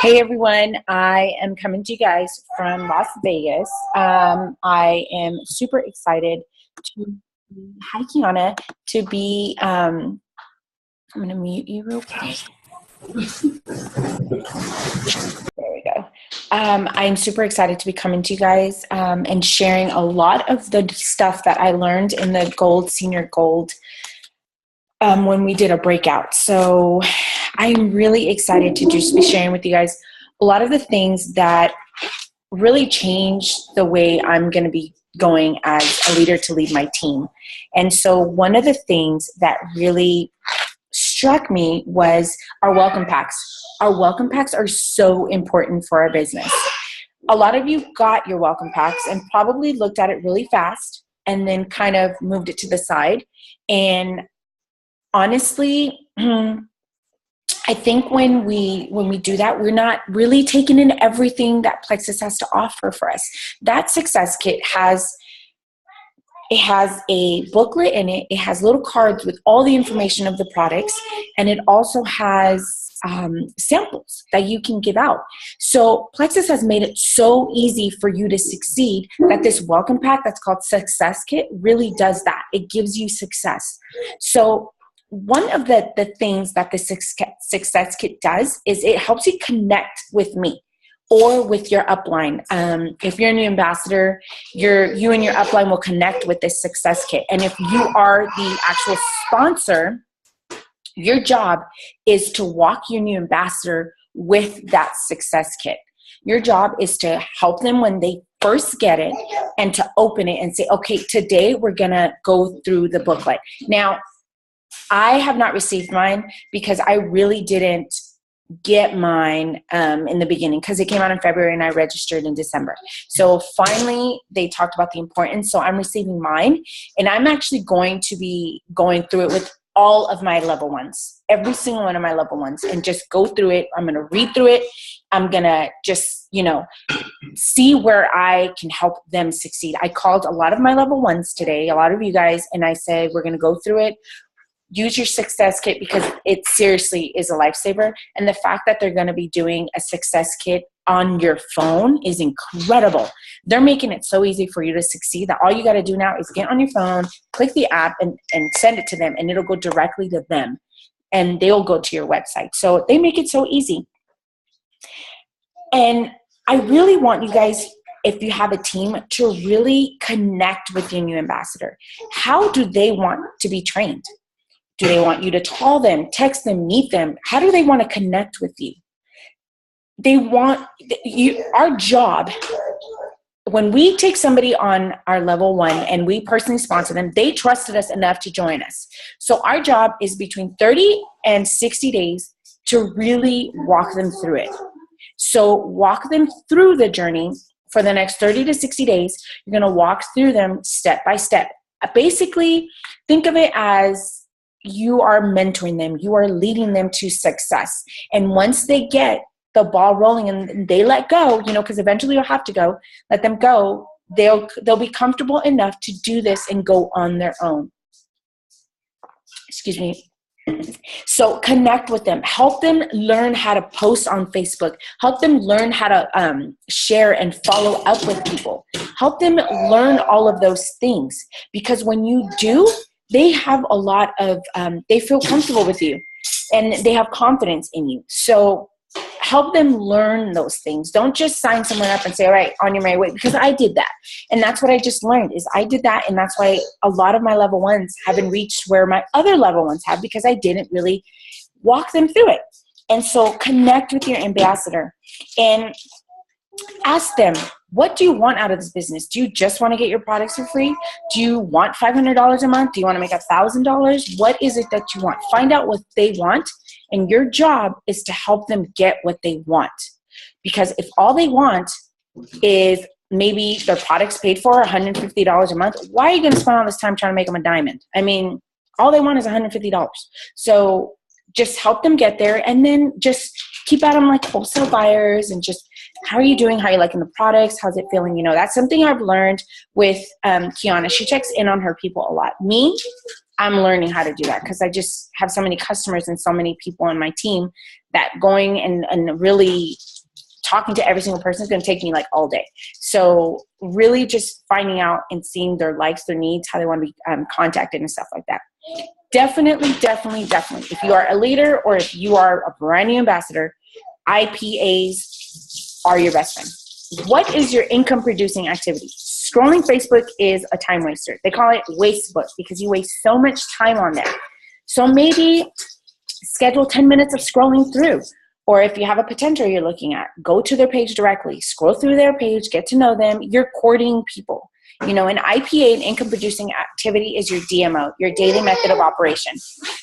Hey everyone, I am coming to you guys from Las Vegas. I am super excited to be, hi Kiana, to be, I'm going to mute you real quick. There we go. I'm super excited to be coming to you guys and sharing a lot of the stuff that I learned in the Gold Senior Gold when we did a breakout. So I'm really excited to just be sharing with you guys a lot of the things that really changed the way I'm going to be going as a leader to lead my team. And so one of the things that really struck me was our welcome packs. Our welcome packs are so important for our business. A lot of you got your welcome packs and probably looked at it really fast and then kind of moved it to the side. And honestly, I think when we do that, we're not really taking in everything that Plexus has to offer for us. That Success Kit has a booklet in it. It has little cards with all the information of the products, and it also has samples that you can give out. So Plexus has made it so easy for you to succeed that this welcome pack that's called Success Kit really does that. It gives you success. So one of the things that the Success Kit does is it helps you connect with me or with your upline. If you're a new ambassador, you and your upline will connect with this Success Kit. And if you are the actual sponsor, your job is to walk your new ambassador with that Success Kit. Your job is to help them when they first get it and to open it and say, okay, today we're going to go through the booklet. Now, I have not received mine because I really didn't get mine in the beginning because it came out in February and I registered in December. So finally, they talked about the importance. So I'm receiving mine, and I'm actually going to be going through it with all of my level ones, every single one of my level ones, and just go through it. I'm going to read through it. I'm going to just, see where I can help them succeed. I called a lot of my level ones today, a lot of you guys, and I said, we're going to go through it. Use your Success Kit because it seriously is a lifesaver. And the fact that they're going to be doing a Success Kit on your phone is incredible. They're making it so easy for you to succeed that all you got to do now is get on your phone, click the app, and send it to them, and it'll go directly to them, and they'll go to your website. So they make it so easy. And I really want you guys, if you have a team, to really connect with your new ambassador. How do they want to be trained? Do they want you to call them, text them, meet them? How do they want to connect with you? They want you. Our job, when we take somebody on our level one and we personally sponsor them, they trusted us enough to join us. So our job is between 30 and 60 days to really walk them through it. So walk them through the journey for the next 30 to 60 days. You're going to walk through them step by step. Basically, think of it as you are mentoring them. You are leading them to success. And once they get the ball rolling and they let go, because eventually you'll have to go, let them go, they'll be comfortable enough to do this and go on their own. Excuse me. So connect with them. Help them learn how to post on Facebook. Help them learn how to share and follow up with people. Help them learn all of those things. Because when you do, they have a lot of, they feel comfortable with you and they have confidence in you. So help them learn those things. Don't just sign someone up and say, all right, on your merry way, because I did that. And that's what I just learned is I did that. And that's why a lot of my level ones haven't reached where my other level ones have, because I didn't really walk them through it. And so connect with your ambassador and ask them, what do you want out of this business? Do you just want to get your products for free? Do you want $500 a month? Do you want to make $1,000? What is it that you want? Find out what they want, and your job is to help them get what they want. Because if all they want is maybe their products paid for $150 a month, why are you going to spend all this time trying to make them a diamond? I mean, all they want is $150. So just help them get there, and then just keep at them like wholesale buyers and just, how are you doing? How are you liking the products? How's it feeling? That's something I've learned with Kiana. She checks in on her people a lot. Me, I'm learning how to do that because I just have so many customers and so many people on my team that going and really talking to every single person is going to take me like all day. So really just finding out and seeing their likes, their needs, how they want to be contacted and stuff like that. Definitely. If you are a leader or if you are a brand new ambassador, IPAs are your best friend. What is your income producing activity? Scrolling Facebook is a time waster. They call it wastebook because you waste so much time on there. So maybe schedule 10 minutes of scrolling through. Or if you have a potential you're looking at, go to their page directly, scroll through their page, get to know them. You're courting people. An IPA, an income producing activity, is your DMO, your daily method of operation.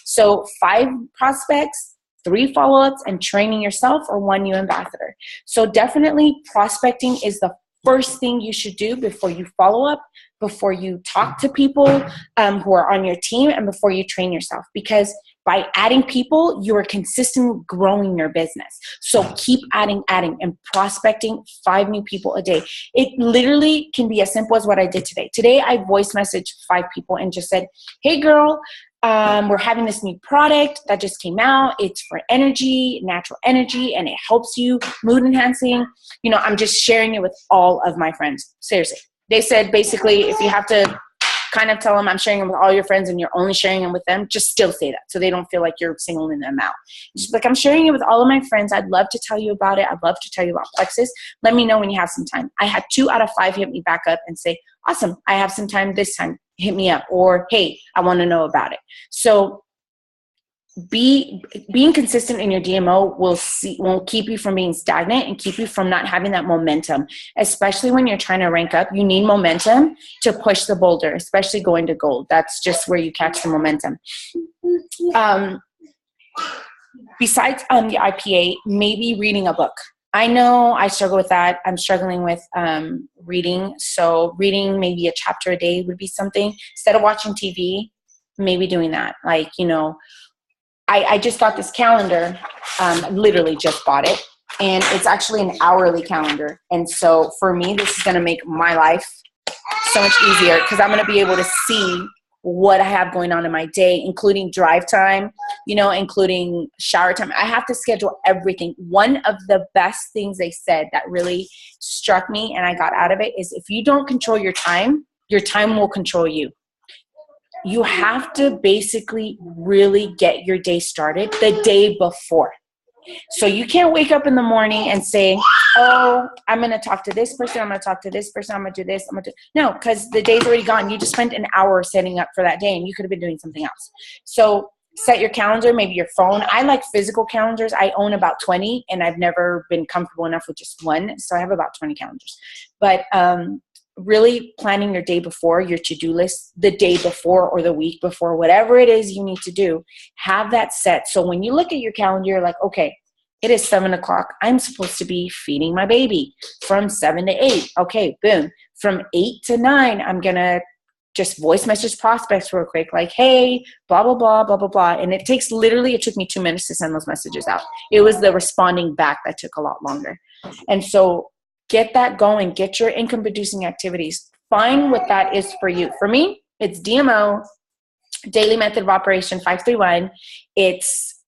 So 5 prospects, 3 follow-ups, and training yourself, or 1 new ambassador. So definitely prospecting is the first thing you should do before you follow up, before you talk to people who are on your team, and before you train yourself. Because by adding people, you are consistently growing your business. So keep adding, and prospecting 5 new people a day. It literally can be as simple as what I did today. Today, I voice messaged 5 people and just said, hey girl, we're having this new product that just came out. It's for energy, natural energy, and it helps you, mood enhancing. I'm just sharing it with all of my friends. Seriously. They said basically if you have to kind of tell them I'm sharing them with all your friends and you're only sharing them with them, just still say that so they don't feel like you're singling them out. Just like, I'm sharing it with all of my friends. I'd love to tell you about it. I'd love to tell you about Plexus. Let me know when you have some time. I had 2 out of 5 hit me back up and say, awesome, I have some time this time. Hit me up. Or, hey, I want to know about it. So being consistent in your DMO will keep you from being stagnant and keep you from not having that momentum, especially when you're trying to rank up. You need momentum to push the boulder, especially going to gold. That's just where you catch the momentum. Besides the IPA, maybe reading a book. I know I struggle with that. I'm struggling with reading. So reading maybe a chapter a day would be something. Instead of watching TV, maybe doing that. Like, I just got this calendar, literally just bought it, and it's actually an hourly calendar. And so for me, this is going to make my life so much easier because I'm going to be able to see what I have going on in my day, including drive time, including shower time. I have to schedule everything. One of the best things they said that really struck me and I got out of it is if you don't control your time will control you. You have to basically really get your day started the day before. So you can't wake up in the morning and say, oh, I'm going to talk to this person. I'm going to talk to this person. I'm going to do this. No, because the day's already gone. You just spent an hour setting up for that day and you could have been doing something else. So set your calendar, maybe your phone. I like physical calendars. I own about 20 and I've never been comfortable enough with just one. So I have about 20 calendars. But really planning your day before, your to-do list, the day before or the week before, whatever it is you need to do, have that set. So when you look at your calendar, you're like, okay, it is 7:00. I'm supposed to be feeding my baby from 7 to 8. Okay, boom. From 8 to 9, I'm going to just voice message prospects real quick, like, hey, blah, blah, blah, blah, blah, blah. And it took me 2 minutes to send those messages out. It was the responding back that took a lot longer. And so get that going. Get your income producing activities. Find what that is for you. For me, it's DMO, daily method of operation 531. It's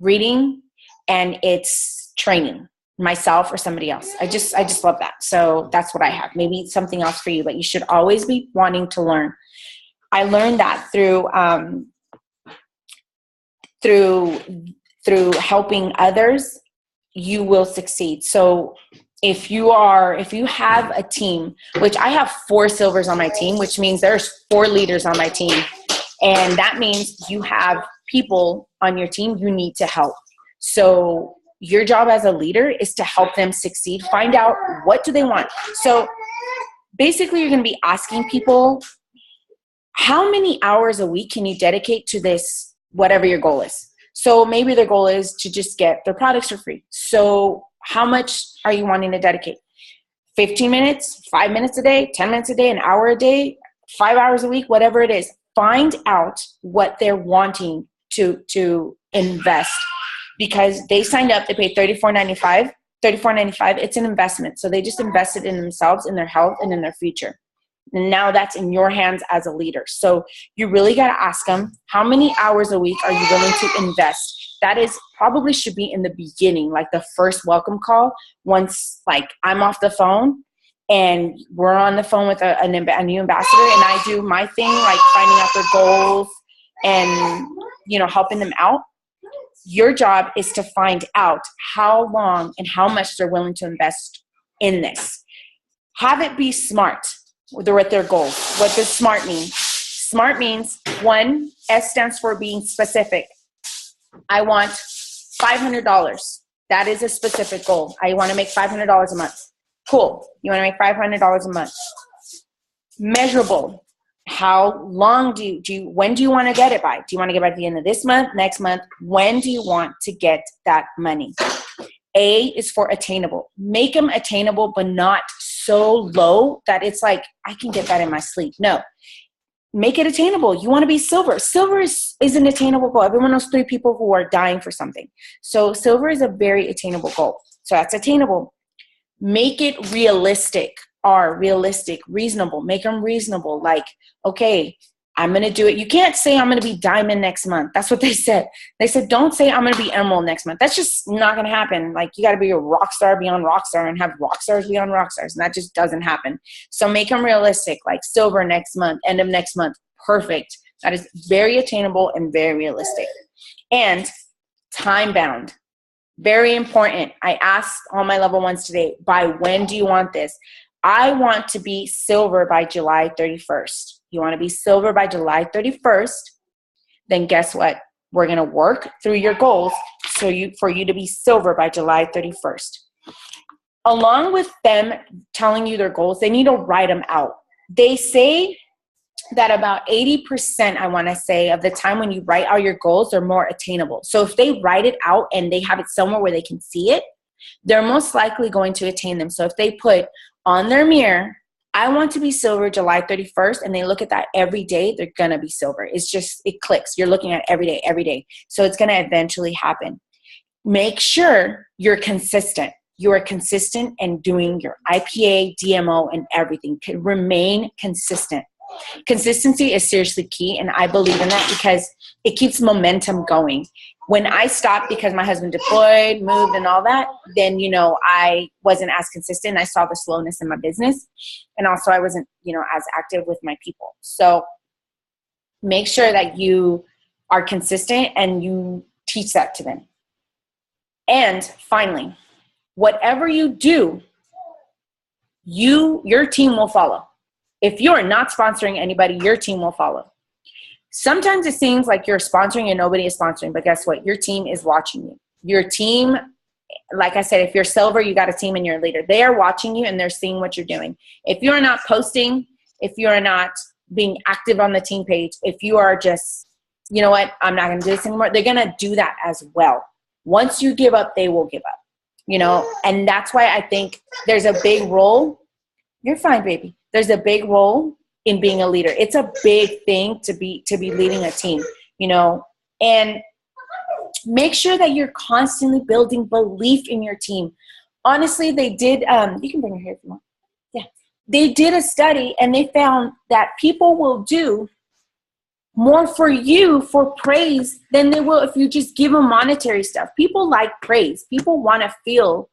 reading and it's training myself or somebody else. I just love that. So that's what I have. Maybe it's something else for you, but you should always be wanting to learn. I learned that through helping others, you will succeed. So if you have a team, which I have 4 silvers on my team, which means there's 4 leaders on my team. And that means you have people on your team you need to help. So your job as a leader is to help them succeed. Find out what do they want. So basically you're going to be asking people, how many hours a week can you dedicate to this, whatever your goal is? So maybe their goal is to just get their products for free. So how much are you wanting to dedicate? 15 minutes, 5 minutes a day, 10 minutes a day, an hour a day, 5 hours a week, whatever it is. Find out what they're wanting to invest, because they signed up, they paid $34.95. It's an investment. So they just invested in themselves, in their health, and in their future. And now that's in your hands as a leader. So you really got to ask them, how many hours a week are you willing to invest? That is probably should be in the beginning, like the first welcome call. Once like I'm off the phone and we're on the phone with a new ambassador, and I do my thing, like finding out their goals and, you know, helping them out. Your job is to find out how long and how much they're willing to invest in this. Have it be smart with their goals. What does SMART mean? SMART means, one, S stands for being specific. I want $500. That is a specific goal. I want to make $500 a month. Cool. You want to make $500 a month. Measurable. How long when do you want to get it by? Do you want to get it by the end of this month, next month? When do you want to get that money? A is for attainable. Make them attainable, but not so low that it's like, I can get that in my sleep. No. Make it attainable. You want to be silver. Silver is an attainable goal. Everyone knows 3 people who are dying for something. So silver is a very attainable goal. So that's attainable. Make it realistic. Realistic, reasonable. Make them reasonable. Like, okay, I'm going to do it. You can't say I'm going to be diamond next month. That's what they said. They said, don't say I'm going to be emerald next month. That's just not going to happen. Like, you got to be a rock star beyond rock star and have rock stars beyond rock stars. And that just doesn't happen. So make them realistic, like silver next month, end of next month. Perfect. That is very attainable and very realistic. And time bound. Very important. I asked all my level 1s today, by when do you want this? I want to be silver by July 31st. You want to be silver by July 31st, then guess what? We're going to work through your goals for you to be silver by July 31st. Along with them telling you their goals, they need to write them out. They say that about 80%, I want to say, of the time when you write out your goals, they're more attainable. So if they write it out and they have it somewhere where they can see it, they're most likely going to attain them. So if they put on their mirror, I want to be silver July 31st, and they look at that every day, they're going to be silver. It's just, it clicks. You're looking at it every day. So it's going to eventually happen. Make sure you're consistent. You are consistent in doing your IPA, DMO, and everything. Remain consistent. Consistency is seriously key, and I believe in that because it keeps momentum going. When I stopped because my husband deployed, moved, and all that, then, you know, I wasn't as consistent. I saw the slowness in my business, and also I wasn't, you know, as active with my people. So make sure that you are consistent and you teach that to them. And finally, whatever you do, your team will follow. If you're not sponsoring anybody, your team will follow. Sometimes it seems like you're sponsoring and nobody is sponsoring, but guess what? Your team is watching you. Your team, like I said, if you're silver, you got a team and you're a leader. They are watching you and they're seeing what you're doing. If you're not posting, if you're not being active on the team page, if you are just, you know what, I'm not going to do this anymore, they're going to do that as well. Once you give up, they will give up, you know, and that's why I think there's a big role. You're fine, baby. There's a big role in being a leader. It's a big thing to be leading a team, you know, and make sure that you're constantly building belief in your team. Honestly, they did, you can bring her here if you want. Yeah. They did a study and they found that people will do more for you for praise than they will if you just give them monetary stuff. People like praise. People want to feel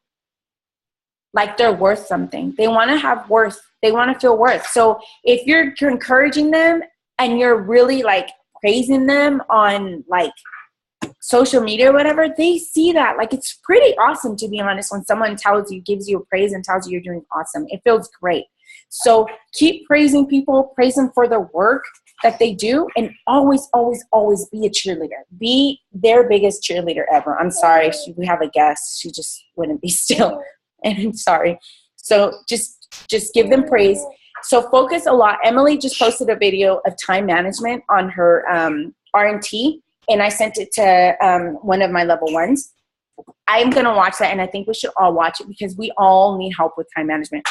like they're worth something. They want to have worth. They want to feel worth. So if you're encouraging them and you're really like praising them on like social media or whatever, they see that. Like, it's pretty awesome, to be honest, when someone gives you a praise and tells you you're doing awesome. It feels great. So keep praising people, praise them for their work that they do, and always, always, always be a cheerleader. Be their biggest cheerleader ever. I'm sorry, we have a guest. She just wouldn't be still. And I'm sorry. So just give them praise. So focus a lot. Emily just posted a video of time management on her R&T, and I sent it to one of my level 1s. I'm going to watch that, and I think we should all watch it because we all need help with time management.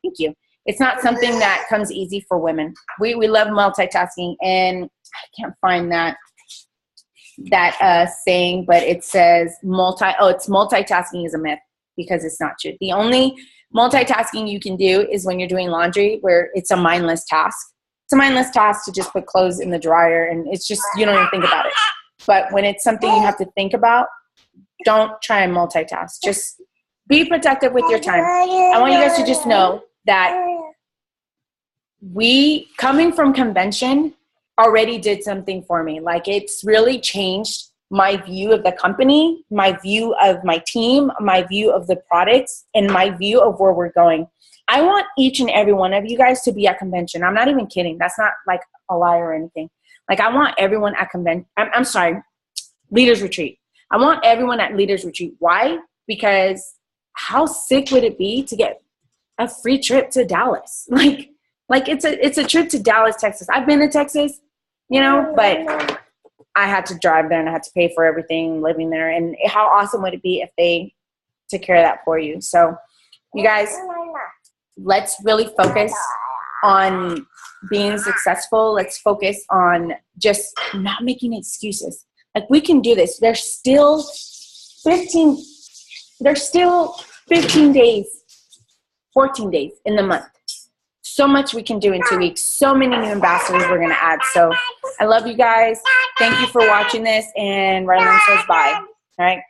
Thank you. It's not something that comes easy for women. We love multitasking, and I can't find that saying, but it says multitasking is a myth, because it's not true. The only Multitasking you can do is when you're doing laundry where it's a mindless task. It's a mindless task to just put clothes in the dryer and it's just, you don't even think about it. But when it's something you have to think about, don't try and multitask. Just be protective with your time. I want you guys to just know that coming from convention already did something for me. Like, it's really changed my view of the company, my view of my team, my view of the products, and my view of where we're going. I want each and every one of you guys to be at convention. I'm not even kidding. That's not like a lie or anything. Like, I want everyone at convention. I'm sorry, Leaders Retreat. I want everyone at Leaders Retreat. Why? Because how sick would it be to get a free trip to Dallas? Like it's a trip to Dallas, Texas. I've been to Texas, you know, but I had to drive there and I had to pay for everything living there. And how awesome would it be if they took care of that for you? So you guys, let's really focus on being successful. Let's focus on just not making excuses. Like, we can do this. There's still 15 days, 14 days in the month. So much we can do in 2 weeks. So many new ambassadors we're going to add. So I love you guys. Thank you for watching this. And Rylan says bye. All right.